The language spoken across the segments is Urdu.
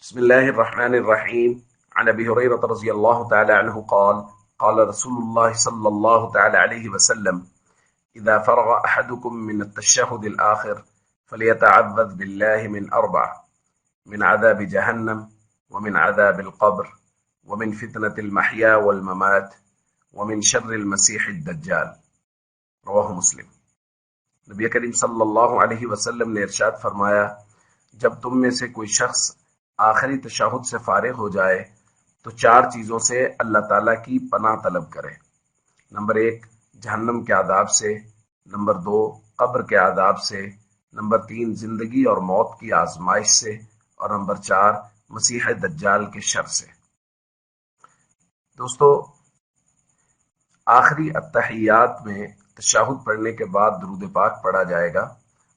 بسم الله الرحمن الرحيم. عن أبي هريرة رضي الله تعالى عنه قال قال رسول الله صلى الله تعالى عليه وسلم إذا فرغ أحدكم من التشهد الآخر فليتعوذ بالله من أربع: من عذاب جهنم، ومن عذاب القبر، ومن فتنة المحيا والممات، ومن شر المسيح الدجال. رواہ مسلم۔ نبی کریم صلی اللہ علیہ وسلم نے ارشاد فرمایا، جب تم میں سے کوئی شخص آخری تشہد سے فارغ ہو جائے تو چار چیزوں سے اللہ تعالیٰ کی پناہ طلب کرے۔ نمبر 1، جہنم کے عذاب سے، نمبر 2، قبر کے عذاب سے، نمبر 3، زندگی اور موت کی آزمائش سے، اور نمبر 4، مسیح دجال کے شر سے۔ دوستو، آخری التحیات میں تشہد پڑھنے کے بعد درود پاک پڑھا جائے گا،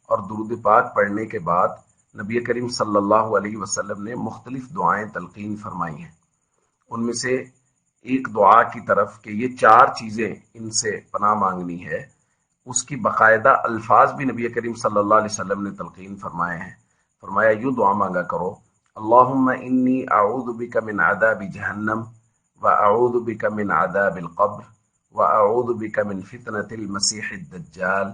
اور درود پاک پڑھنے کے بعد نبی کریم صلی اللہ علیہ وسلم نے مختلف دعائیں تلقین فرمائی ہیں۔ ان میں سے ایک دعا کی طرف کہ یہ چار چیزیں ان سے پناہ مانگنی ہے، اس کی باقاعدہ الفاظ بھی نبی کریم صلی اللہ علیہ وسلم نے تلقین فرمائے ہیں۔ فرمایا یوں دعا مانگا کرو: اللہم انی اعوذ بک من عذاب جہنم، واعوذ بک من عذاب القبر، واعوذ بک من فتنة المسیح الدجال،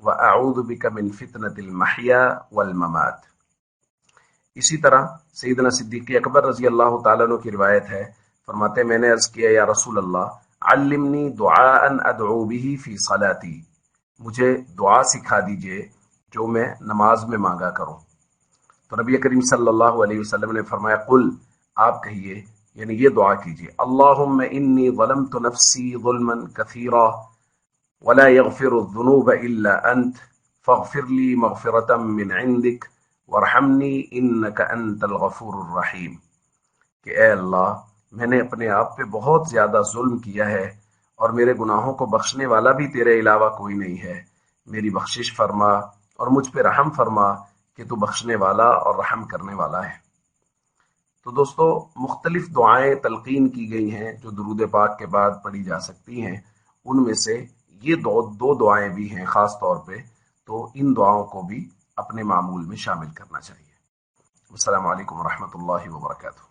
واعوذ بک من فتنة المحیا والممات۔ اسی طرح سیدنا صدیق اکبر رضی اللہ تعالیٰ عنہ کی روایت ہے، فرماتے میں نے عرض کیا یا رسول اللہ علمنی دعاء ادعو به فی صلاتی، مجھے دعا سکھا دیجئے جو میں نماز میں مانگا کروں۔ تو نبی کریم صلی اللہ علیہ وسلم نے فرمایا قل، آپ کہیے یعنی یہ دعا کیجئے: اللہم انی ظلمت نفسی ظلما کثیرا ولا یغفر الذنوب الا انت فاغفر لی مغفرة من عندک وارحمنی انک انت الغفور الرحیم، کہ اے اللہ میں نے اپنے آپ پہ بہت زیادہ ظلم کیا ہے اور میرے گناہوں کو بخشنے والا بھی تیرے علاوہ کوئی نہیں ہے، میری بخشش فرما اور مجھ پہ رحم فرما کہ تو بخشنے والا اور رحم کرنے والا ہے۔ تو دوستو، مختلف دعائیں تلقین کی گئی ہیں جو درود پاک کے بعد پڑھی جا سکتی ہیں، ان میں سے یہ دو دعائیں بھی ہیں خاص طور پہ، تو ان دعاؤں کو بھی اپنے معمول میں شامل کرنا چاہیے۔ السلام علیکم ورحمۃ اللہ وبرکاتہ۔